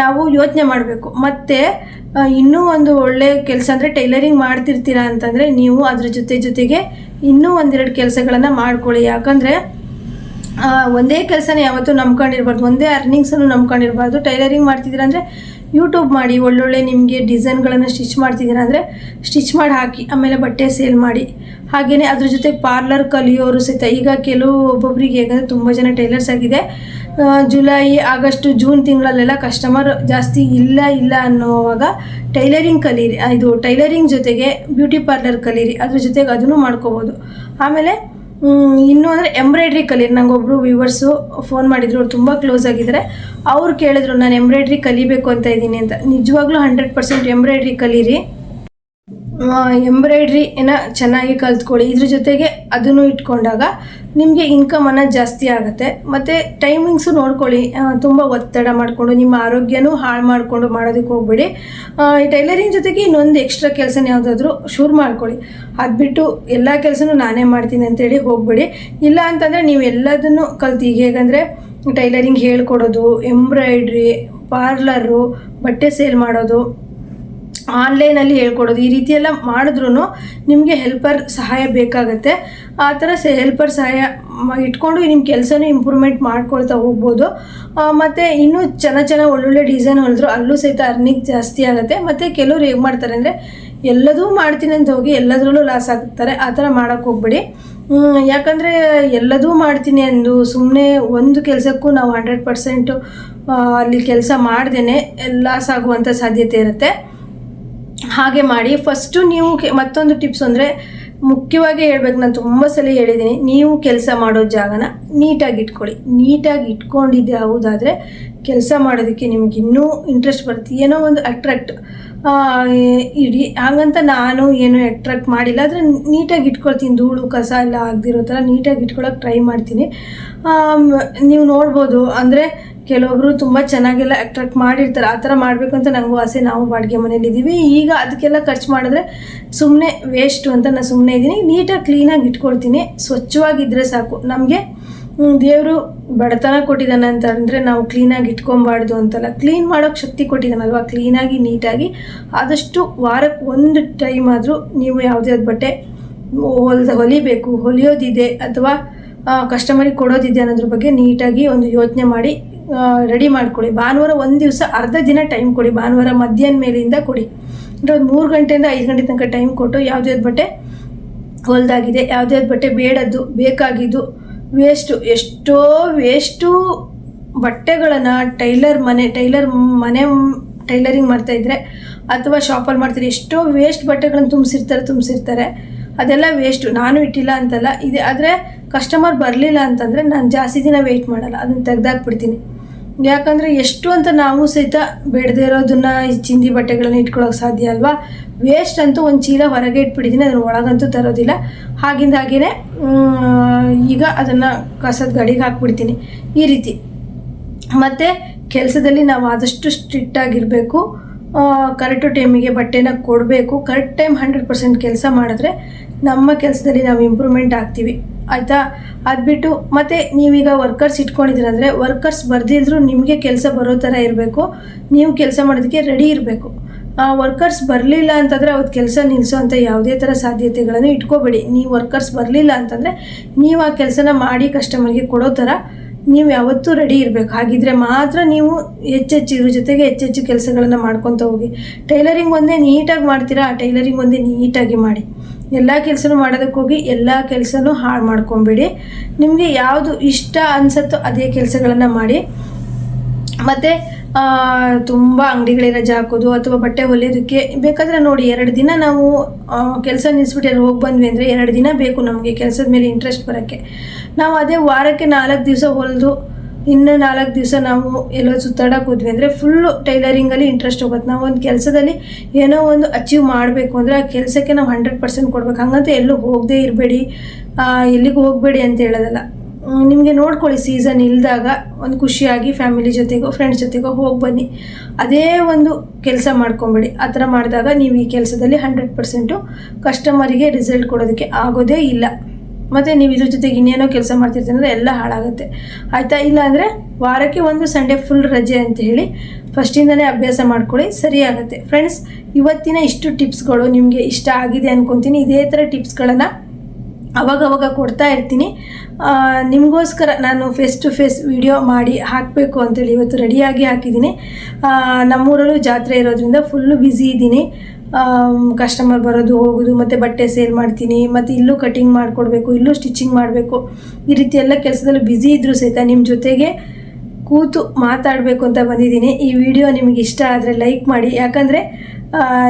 ನಾವು ಯೋಚನೆ ಮಾಡಬೇಕು. ಮತ್ತು ಇನ್ನೂ ಒಂದು ಒಳ್ಳೆಯ ಕೆಲಸ ಅಂದರೆ ಟೈಲರಿಂಗ್ ಮಾಡ್ತಿರ್ತೀರಾ ಅಂತಂದರೆ ನೀವು ಅದ್ರ ಜೊತೆಗೆ ಇನ್ನೂ ಒಂದೆರಡು ಕೆಲಸಗಳನ್ನು ಮಾಡ್ಕೊಳ್ಳಿ. ಯಾಕಂದರೆ ಒಂದೇ ಕೆಲಸನೇ ಯಾವತ್ತೂ ನಂಬ್ಕೊಂಡಿರ್ಬಾರ್ದು, ಒಂದೇ ಅರ್ನಿಂಗ್ಸನ್ನು ನಂಬ್ಕೊಂಡಿರ್ಬಾರ್ದು. ಟೈಲರಿಂಗ್ ಮಾಡ್ತಿದ್ದೀರಾ ಅಂದರೆ ಯೂಟ್ಯೂಬ್ ಮಾಡಿ, ಒಳ್ಳೊಳ್ಳೆ ನಿಮಗೆ ಡಿಸೈನ್ಗಳನ್ನು ಸ್ಟಿಚ್ ಮಾಡ್ತಿದ್ದೀರಾ ಅಂದರೆ ಸ್ಟಿಚ್ ಮಾಡಿ ಹಾಕಿ, ಆಮೇಲೆ ಬಟ್ಟೆ ಸೇಲ್ ಮಾಡಿ. ಹಾಗೆಯೇ ಅದ್ರ ಜೊತೆ ಪಾರ್ಲರ್ ಕಲಿಯೋರು ಸಹಿತ ಈಗ ಒಬ್ಬೊಬ್ಬರಿಗೆ ಹೇಗಂದರೆ ತುಂಬ ಜನ ಟೈಲರ್ಸ್ ಆಗಿದೆ. ಜುಲೈ, ಆಗಸ್ಟ್, ಜೂನ್ ತಿಂಗಳಲ್ಲೆಲ್ಲ ಕಸ್ಟಮರ್ ಜಾಸ್ತಿ ಇಲ್ಲ ಅನ್ನೋವಾಗ ಟೈಲರಿಂಗ್ ಕಲೀರಿ. ಇದು ಟೈಲರಿಂಗ್ ಜೊತೆಗೆ ಬ್ಯೂಟಿ ಪಾರ್ಲರ್ ಕಲೀರಿ, ಅದ್ರ ಜೊತೆಗೆ ಅದನ್ನು ಮಾಡ್ಕೋಬೋದು. ಆಮೇಲೆ ಇನ್ನೂ ಅಂದರೆ ಎಂಬ್ರಾಯ್ಡ್ರಿ ಕಲೀರಿ. ನಂಗೊಬ್ಬರು ವ್ಯೂವರ್ಸು ಫೋನ್ ಮಾಡಿದ್ರು, ಅವ್ರು ತುಂಬ ಕ್ಲೋಸ್ ಆಗಿದ್ದಾರೆ. ಅವ್ರು ಕೇಳಿದ್ರು ನಾನು ಎಂಬ್ರಾಯ್ಡ್ರಿ ಕಲಿಬೇಕು ಅಂತ ಇದ್ದೀನಿ ಅಂತ. ನಿಜವಾಗ್ಲೂ 100% ಎಂಬ್ರಾಯ್ಡ್ರಿ ಕಲೀರಿ. ಎಂಬ್ರಾಯ್ಡ್ರಿನ ಚೆನ್ನಾಗಿ ಕಲ್ತ್ಕೊಳ್ಳಿ. ಇದ್ರ ಜೊತೆಗೆ ಅದನ್ನು ಇಟ್ಕೊಂಡಾಗ ನಿಮಗೆ ಇನ್ಕಮನ್ನು ಜಾಸ್ತಿ ಆಗುತ್ತೆ. ಮತ್ತು ಟೈಮಿಂಗ್ಸು ನೋಡ್ಕೊಳ್ಳಿ, ತುಂಬ ಒತ್ತಡ ಮಾಡಿಕೊಂಡು ನಿಮ್ಮ ಆರೋಗ್ಯನೂ ಹಾಳು ಮಾಡಿಕೊಂಡು ಮಾಡೋದಕ್ಕೆ ಹೋಗ್ಬೇಡಿ. ಈ ಟೈಲರಿಂಗ್ ಜೊತೆಗೆ ಇನ್ನೊಂದು ಎಕ್ಸ್ಟ್ರಾ ಕೆಲಸನ ಯಾವುದಾದ್ರೂ ಶುರು ಮಾಡ್ಕೊಳ್ಳಿ. ಅದು ಬಿಟ್ಟು ಎಲ್ಲ ಕೆಲಸನೂ ನಾನೇ ಮಾಡ್ತೀನಿ ಅಂತೇಳಿ ಹೋಗಬೇಡಿ. ಇಲ್ಲ ಅಂತಂದರೆ ನೀವು ಎಲ್ಲದನ್ನು ಕಲ್ತು, ಈಗ ಹೇಗಂದರೆ ಟೈಲರಿಂಗ್ ಹೇಳ್ಕೊಡೋದು, ಎಂಬ್ರಾಯ್ಡ್ರಿ, ಪಾರ್ಲರು, ಬಟ್ಟೆ ಸೇಲ್ ಮಾಡೋದು, ಆನ್ಲೈನಲ್ಲಿ ಹೇಳ್ಕೊಡೋದು, ಈ ರೀತಿ ಎಲ್ಲ ಮಾಡಿದ್ರೂ ನಿಮಗೆ ಹೆಲ್ಪರ್ ಸಹಾಯ ಬೇಕಾಗುತ್ತೆ. ಆ ಥರ ಹೆಲ್ಪರ್ ಸಹಾಯ ಇಟ್ಕೊಂಡು ನಿಮ್ಮ ಕೆಲಸನೂ ಇಂಪ್ರೂವ್ಮೆಂಟ್ ಮಾಡ್ಕೊಳ್ತಾ ಹೋಗ್ಬೋದು. ಮತ್ತು ಇನ್ನೂ ಚೆನ್ನಾಗಿ ಒಳ್ಳೊಳ್ಳೆ ಡಿಸೈನ್ ಹೊಲಿದ್ರು ಅಲ್ಲೂ ಸಹಿತ ಅರ್ನಿಂಗ್ ಜಾಸ್ತಿ ಆಗುತ್ತೆ. ಮತ್ತು ಕೆಲವ್ರು ಹೇಗೆ ಮಾಡ್ತಾರೆ ಅಂದರೆ ಎಲ್ಲದೂ ಮಾಡ್ತೀನಿ ಅಂತ ಹೋಗಿ ಎಲ್ಲದರಲ್ಲೂ ಲಾಸ್ ಆಗ್ತಾರೆ. ಆ ಥರ ಮಾಡೋಕ್ಕೆ ಹೋಗ್ಬೇಡಿ. ಯಾಕಂದರೆ ಎಲ್ಲದೂ ಮಾಡ್ತೀನಿ ಅಂದು ಸುಮ್ಮನೆ ಒಂದು ಕೆಲಸಕ್ಕೂ ನಾವು 100% ಅಲ್ಲಿ ಕೆಲಸ ಮಾಡ್ದೇ ಲಾಸ್ ಆಗುವಂಥ ಸಾಧ್ಯತೆ ಇರುತ್ತೆ. ಹಾಗೆ ಮಾಡಿ. ಫಸ್ಟು ನೀವು ಮತ್ತೊಂದು ಟಿಪ್ಸ್ ಅಂದರೆ ಮುಖ್ಯವಾಗಿ ಹೇಳ್ಬೇಕು, ನಾನು ತುಂಬ ಸಲ ಹೇಳಿದ್ದೀನಿ, ನೀವು ಕೆಲಸ ಮಾಡೋ ಜಾಗನ ನೀಟಾಗಿ ಇಟ್ಕೊಳ್ಳಿ. ನೀಟಾಗಿ ಇಟ್ಕೊಂಡಿದ್ದೆ ಹೌದಾದರೆ ಕೆಲಸ ಮಾಡೋದಕ್ಕೆ ನಿಮ್ಗೆ ಇನ್ನೂ ಇಂಟ್ರೆಸ್ಟ್ ಬರುತ್ತೆ, ಏನೋ ಒಂದು ಅಟ್ರಾಕ್ಟ್ ಇಡಿ. ಹಾಗಂತ ನಾನು ಏನು ಅಟ್ರಾಕ್ಟ್ ಮಾಡಿಲ್ಲ, ಆದರೆ ನೀಟಾಗಿ ಇಟ್ಕೊಳ್ತೀನಿ. ಧೂಳು ಕಸ ಎಲ್ಲ ಆಗದಿರೋ ಥರ ನೀಟಾಗಿ ಇಟ್ಕೊಳ್ಳೋಕೆ ಟ್ರೈ ಮಾಡ್ತೀನಿ. ನೀವು ನೋಡ್ಬೋದು, ಅಂದರೆ ಕೆಲವೊಬ್ಬರು ತುಂಬ ಚೆನ್ನಾಗೆಲ್ಲ ಅಟ್ರಾಕ್ಟ್ ಮಾಡಿರ್ತಾರೆ. ಆ ಥರ ಮಾಡಬೇಕು ಅಂತ ನನಗೂ ಆಸೆ. ನಾವು ಬಾಡಿಗೆ ಮನೇಲಿದ್ದೀವಿ. ಈಗ ಅದಕ್ಕೆಲ್ಲ ಖರ್ಚು ಮಾಡಿದ್ರೆ ಸುಮ್ಮನೆ ವೇಸ್ಟು ಅಂತ ನಾನು ಸುಮ್ಮನೆ ಇದ್ದೀನಿ. ನೀಟಾಗಿ ಕ್ಲೀನಾಗಿ ಇಟ್ಕೊಳ್ತೀನಿ. ಸ್ವಚ್ಛವಾಗಿದ್ದರೆ ಸಾಕು. ನಮಗೆ ದೇವರು ಬಡತನ ಕೊಟ್ಟಿದ್ದಾನೆ ಅಂತ ಅಂದರೆ ನಾವು ಕ್ಲೀನಾಗಿ ಇಟ್ಕೊಬಾರ್ದು ಅಂತಲ್ಲ, ಕ್ಲೀನ್ ಮಾಡೋಕ್ಕೆ ಶಕ್ತಿ ಕೊಟ್ಟಿದ್ದಾನಲ್ವ. ಕ್ಲೀನಾಗಿ ನೀಟಾಗಿ ಆದಷ್ಟು ವಾರಕ್ಕೆ ಒಂದು ಟೈಮ್ ಆದರೂ ನೀವು ಯಾವುದೇ ಬಟ್ಟೆ ಹೊಲಿಬೇಕು, ಹೊಲಿಯೋದಿದೆ ಅಥವಾ ಕಸ್ಟಮರಿಗೆ ಕೊಡೋದಿದೆ ಅನ್ನೋದ್ರ ಬಗ್ಗೆ ನೀಟಾಗಿ ಒಂದು ಯೋಚನೆ ಮಾಡಿ ರೆಡಿ ಮಾಡ್ಕೊಳ್ಳಿ. ಭಾನುವಾರ ಒಂದು ದಿವಸ ಅರ್ಧ ದಿನ ಟೈಮ್ ಕೊಡಿ. ಭಾನುವಾರ ಮಧ್ಯಾಹ್ನ ಮೇಲಿಂದ ಕೊಡಿ. ಅಂದರೆ ಒಂದು 3 ಗಂಟೆಯಿಂದ 5 ಗಂಟೆ ತನಕ ಟೈಮ್ ಕೊಟ್ಟು ಯಾವುದೇ ಬಟ್ಟೆ ಹೊಲ್ದಾಗಿದೆ, ಯಾವುದೇ ಬಟ್ಟೆ ಬೇಡದ್ದು, ಬೇಕಾಗಿದ್ದು, ಎಷ್ಟೋ ವೇಸ್ಟು ಬಟ್ಟೆಗಳನ್ನು ಟೈಲರ್ ಮನೆ ಟೈಲರಿಂಗ್ ಮಾಡ್ತಾಯಿದ್ರೆ ಅಥವಾ ಶಾಪಲ್ಲಿ ಮಾಡ್ತಾರೆ, ಎಷ್ಟೋ ವೇಸ್ಟ್ ಬಟ್ಟೆಗಳನ್ನು ತುಂಬಿಸಿರ್ತಾರೆ. ಅದೆಲ್ಲ ವೇಸ್ಟು. ನಾನು ಇಟ್ಟಿಲ್ಲ ಅಂತಲ್ಲ ಇದೆ, ಆದರೆ ಕಸ್ಟಮರ್ ಬರಲಿಲ್ಲ ಅಂತಂದರೆ ನಾನು ಜಾಸ್ತಿ ದಿನ ವೆಯ್ಟ್ ಮಾಡಲ್ಲ, ಅದನ್ನು ತೆಗೆದಾಕ್ಬಿಡ್ತೀನಿ. ಯಾಕಂದರೆ ಎಷ್ಟು ಅಂತ ನಾವು ಸಹಿತ ಬೇಡದೇ ಇರೋದನ್ನು ಈ ಚಿಂದಿ ಬಟ್ಟೆಗಳನ್ನ ಇಟ್ಕೊಳ್ಳೋಕೆ ಸಾಧ್ಯ ಅಲ್ವಾ. ವೇಸ್ಟ್ ಅಂತೂ ಒಂದು ಚೀಲ ಹೊರಗೆ ಇಟ್ಬಿಟ್ಟಿದ್ದೀನಿ, ಅದನ್ನು ಒಳಗಂತೂ ತರೋದಿಲ್ಲ. ಹಾಗೇ ಈಗ ಅದನ್ನು ಕಸದ ಗಾಡಿಗೆ ಹಾಕ್ಬಿಡ್ತೀನಿ ಈ ರೀತಿ. ಮತ್ತು ಕೆಲಸದಲ್ಲಿ ನಾವು ಆದಷ್ಟು ಸ್ಟ್ರಿಕ್ಟಾಗಿರಬೇಕು. ಕರೆಕ್ಟು ಟೈಮಿಗೆ ಬಟ್ಟೆನ ಕೊಡಬೇಕು. ಕರೆಕ್ಟ್ ಟೈಮ್ 100% ಕೆಲಸ ಮಾಡಿದ್ರೆ ನಮ್ಮ ಕೆಲಸದಲ್ಲಿ ನಾವು ಇಂಪ್ರೂವ್ಮೆಂಟ್ ಆಗ್ತೀವಿ, ಆಯಿತಾ. ಅದು ಬಿಟ್ಟು ಮತ್ತು ನೀವೀಗ ವರ್ಕರ್ಸ್ ಇಟ್ಕೊಂಡಿದ್ದೀರಂದರೆ ವರ್ಕರ್ಸ್ ಬರ್ದಿದ್ರು ನಿಮಗೆ ಕೆಲಸ ಬರೋ ಥರ ಇರಬೇಕು. ನೀವು ಕೆಲಸ ಮಾಡೋದಕ್ಕೆ ರೆಡಿ ಇರಬೇಕು. ವರ್ಕರ್ಸ್ ಬರಲಿಲ್ಲ ಅಂತಂದರೆ ಅವ್ರ ಕೆಲಸ ನಿಲ್ಲಿಸೋ ಅಂಥ ಯಾವುದೇ ಥರ ಸಾಧ್ಯತೆಗಳನ್ನು ಇಟ್ಕೋಬೇಡಿ. ನೀವು ವರ್ಕರ್ಸ್ ಬರಲಿಲ್ಲ ಅಂತಂದರೆ ನೀವು ಆ ಕೆಲಸನ ಮಾಡಿ ಕಸ್ಟಮರ್ಗೆ ಕೊಡೋ ಥರ ನೀವು ಯಾವತ್ತೂ ರೆಡಿ ಇರಬೇಕು. ಹಾಗಿದ್ರೆ ಮಾತ್ರ ನೀವು ಹೆಚ್ಚೆಚ್ಚು ಇದ್ರ ಜೊತೆಗೆ ಹೆಚ್ಚೆಚ್ಚು ಕೆಲಸಗಳನ್ನು ಮಾಡ್ಕೊತ ಹೋಗಿ. ಟೈಲರಿಂಗ್ ಒಂದೇ ನೀಟಾಗಿ ಮಾಡ್ತೀರಾ, ಆ ಟೈಲರಿಂಗ್ ಒಂದೇ ನೀಟಾಗಿ ಮಾಡಿ. ಎಲ್ಲ ಕೆಲಸನೂ ಮಾಡೋದಕ್ಕೆ ಹೋಗಿ ಎಲ್ಲ ಕೆಲಸನೂ ಹಾಳು ಮಾಡ್ಕೊಬೇಡಿ. ನಿಮಗೆ ಯಾವುದು ಇಷ್ಟ ಅನಿಸುತ್ತೋ ಅದೇ ಕೆಲಸಗಳನ್ನು ಮಾಡಿ. ಮತ್ತು ತುಂಬ ಅಂಗಡಿಗಳಿಗೆ ರಜೆ ಹಾಕೋದು ಅಥವಾ ಬಟ್ಟೆ ಹೊಲಿಯೋದಕ್ಕೆ ಬೇಕಾದರೆ ನೋಡಿ, 2 ದಿನ ನಾವು ಕೆಲಸ ನಿಲ್ಲಿಸ್ಬಿಟ್ಟು ಎಲ್ಲ ಹೋಗಿ ಬಂದ್ವಿ ಅಂದರೆ 2 ದಿನ ಬೇಕು ನಮಗೆ ಕೆಲಸದ ಮೇಲೆ ಇಂಟ್ರೆಸ್ಟ್ ಬರೋಕ್ಕೆ. ನಾವು ಅದೇ ವಾರಕ್ಕೆ 4 ದಿವಸ ಹೊಲಿದು ಇನ್ನು 4 ದಿವಸ ನಾವು ಎಲ್ಲೋ ಸುತ್ತಾಡೋಕೆ ಹೋದ್ವಿ ಅಂದರೆ ಫುಲ್ಲು ಟೈಲರಿಂಗಲ್ಲಿ ಇಂಟ್ರೆಸ್ಟ್ ಹೋಗುತ್ತೆ. ನಾವು ಒಂದು ಕೆಲಸದಲ್ಲಿ ಏನೋ ಒಂದು ಅಚೀವ್ ಮಾಡಬೇಕು ಅಂದರೆ ಆ ಕೆಲಸಕ್ಕೆ ನಾವು 100% ಕೊಡ್ಬೇಕು. ಹಂಗಂತ ಎಲ್ಲೂ ಹೋಗದೇ ಇರಬೇಡಿ, ಎಲ್ಲಿಗೂ ಹೋಗಬೇಡಿ ಅಂತ ಹೇಳೋದಲ್ಲ. ನಿಮಗೆ ನೋಡ್ಕೊಳ್ಳಿ, ಸೀಸನ್ ಇಲ್ದಾಗ ಒಂದು ಖುಷಿಯಾಗಿ ಫ್ಯಾಮಿಲಿ ಜೊತೆಗೋ ಫ್ರೆಂಡ್ಸ್ ಜೊತೆಗೋ ಹೋಗಿ ಬನ್ನಿ. ಅದೇ ಒಂದು ಕೆಲಸ ಮಾಡ್ಕೊಬೇಡಿ. ಆ ಥರ ಮಾಡಿದಾಗ ನೀವು ಈ ಕೆಲಸದಲ್ಲಿ 100% ಕಸ್ಟಮರಿಗೆ ರಿಸಲ್ಟ್ ಕೊಡೋದಕ್ಕೆ ಆಗೋದೇ ಇಲ್ಲ. ಮತ್ತು ನೀವು ಇದ್ರ ಜೊತೆಗೆ ಇನ್ನೇನೋ ಕೆಲಸ ಮಾಡ್ತಿರ್ತೀರ ಅಂದರೆ ಎಲ್ಲ ಹಾಳಾಗುತ್ತೆ, ಆಯಿತಾ? ಇಲ್ಲ ಅಂದರೆ ವಾರಕ್ಕೆ ಒಂದು ಸಂಡೇ ಫುಲ್ ರಜೆ ಅಂತ ಹೇಳಿ ಫಸ್ಟಿಂದನೇ ಅಭ್ಯಾಸ ಮಾಡ್ಕೊಳ್ಳಿ, ಸರಿಯಾಗುತ್ತೆ. ಫ್ರೆಂಡ್ಸ್, ಇವತ್ತಿನ ಇಷ್ಟು ಟಿಪ್ಸ್ಗಳು ನಿಮಗೆ ಇಷ್ಟ ಆಗಿದೆ ಅಂದ್ಕೊತೀನಿ. ಇದೇ ಥರ ಟಿಪ್ಸ್ಗಳನ್ನು ಅವಾಗವಾಗ ಕೊಡ್ತಾ ಇರ್ತೀನಿ. ನಿಮಗೋಸ್ಕರ ನಾನು ಫೇಸ್ ಟು ಫೇಸ್ ವಿಡಿಯೋ ಮಾಡಿ ಹಾಕಬೇಕು ಅಂತೇಳಿ ಇವತ್ತು ರೆಡಿಯಾಗಿ ಹಾಕಿದ್ದೀನಿ. ನಮ್ಮೂರಲ್ಲೂ ಜಾತ್ರೆ ಇರೋದ್ರಿಂದ ಫುಲ್ಲು ಬ್ಯುಸಿ ಇದ್ದೀನಿ. ಕಸ್ಟಮರ್ ಬರೋದು ಹೋಗೋದು, ಮತ್ತು ಬಟ್ಟೆ ಸೇಲ್ ಮಾಡ್ತೀನಿ, ಮತ್ತು ಇಲ್ಲೂ ಕಟಿಂಗ್ ಮಾಡಿಕೊಡ್ಬೇಕು, ಇಲ್ಲೂ ಸ್ಟಿಚಿಂಗ್ ಮಾಡಬೇಕು. ಈ ರೀತಿ ಎಲ್ಲ ಕೆಲಸದಲ್ಲಿ ಬ್ಯುಸಿ ಇದ್ದರೂ ಸಹಿತ ನಿಮ್ಮ ಜೊತೆಗೆ ಕೂತು ಮಾತಾಡಬೇಕು ಅಂತ ಬಂದಿದ್ದೀನಿ. ಈ ವಿಡಿಯೋ ನಿಮಗೆ ಇಷ್ಟ ಆದರೆ ಲೈಕ್ ಮಾಡಿ, ಯಾಕಂದರೆ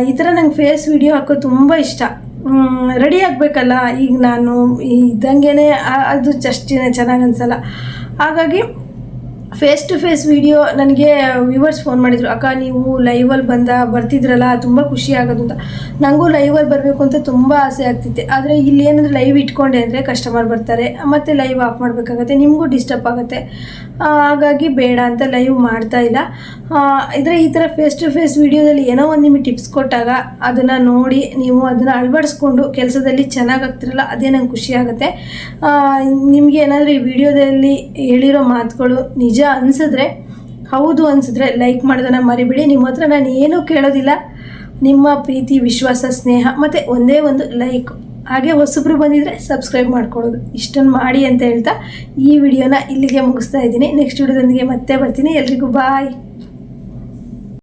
ಈ ಥರ ನಂಗೆ ಫೇಸ್ ವಿಡಿಯೋ ಹಾಕೋದು ತುಂಬ ಇಷ್ಟ. ರೆಡಿ ಆಗಬೇಕಲ್ಲ, ಈಗ ನಾನು ಇದ್ದಂಗೆ ಅದು ಜಸ್ಟ್ ಚೆನ್ನಾಗಿ ಅನಿಸಲ್ಲ. ಹಾಗಾಗಿ ಫೇಸ್ ಟು ಫೇಸ್ ವಿಡಿಯೋ ನನಗೆ ವ್ಯೂವರ್ಸ್ ಫೋನ್ ಮಾಡಿದರು, ಅಕ್ಕ ನೀವು ಲೈವಲ್ಲಿ ಬರ್ತಿದ್ರಲ್ಲ ತುಂಬ ಖುಷಿ ಆಗೋದು ಅಂತ. ನನಗೂ ಲೈವಲ್ಲಿ ಬರಬೇಕು ಅಂತ ತುಂಬ ಆಸೆ ಆಗ್ತಿತ್ತು. ಆದರೆ ಇಲ್ಲಿ ಏನಂದರೆ ಲೈವ್ ಇಟ್ಕೊಂಡೆ ಅಂದರೆ ಕಸ್ಟಮರ್ ಬರ್ತಾರೆ, ಮತ್ತು ಲೈವ್ ಆಫ್ ಮಾಡಬೇಕಾಗತ್ತೆ, ನಿಮಗೂ ಡಿಸ್ಟರ್ಬ್ ಆಗುತ್ತೆ. ಹಾಗಾಗಿ ಬೇಡ ಅಂತ ಲೈವ್ ಮಾಡ್ತಾ ಇಲ್ಲ. ಈ ಥರ ಫೇಸ್ ಟು ಫೇಸ್ ವಿಡಿಯೋದಲ್ಲಿ ಏನೋ ಒಂದು ನಿಮಗೆ ಟಿಪ್ಸ್ ಕೊಟ್ಟಾಗ ಅದನ್ನು ನೋಡಿ ನೀವು ಅದನ್ನು ಅಳವಡಿಸ್ಕೊಂಡು ಕೆಲಸದಲ್ಲಿ ಚೆನ್ನಾಗಿ ಆಗ್ತಿರಲ್ಲ, ಅದೇ ನಂಗೆ ಖುಷಿ ಆಗುತ್ತೆ. ನಿಮಗೆ ಏನಾದರೂ ಈ ವಿಡಿಯೋದಲ್ಲಿ ಹೇಳಿರೋ ಮಾತುಗಳು ನಿಜ ಅನಿಸಿದ್ರೆ, ಹೌದು ಅನಿಸಿದ್ರೆ ಲೈಕ್ ಮಾಡೋದನ್ನು ಮರಿಬೇಡಿ. ನಿಮ್ಮ ಹತ್ರ ನಾನು ಏನೂ ಕೇಳೋದಿಲ್ಲ, ನಿಮ್ಮ ಪ್ರೀತಿ, ವಿಶ್ವಾಸ, ಸ್ನೇಹ ಮತ್ತು ಒಂದೇ ಒಂದು ಲೈಕ್. ಹಾಗೆ ಹೊಸಬ್ರು ಬಂದಿದ್ದರೆ ಸಬ್ಸ್ಕ್ರೈಬ್ ಮಾಡ್ಕೊಳ್ಳೋದು, ಇಷ್ಟನ್ನು ಮಾಡಿ ಅಂತ ಹೇಳ್ತಾ ಈ ವಿಡಿಯೋನ ಇಲ್ಲಿಗೆ ಮುಗಿಸ್ತಾ ಇದ್ದೀನಿ. ನೆಕ್ಸ್ಟ್ ವಿಡಿಯೋದೊಂದಿಗೆ ಮತ್ತೆ ಬರ್ತೀನಿ. ಎಲ್ರಿಗೂ ಬಾಯ್.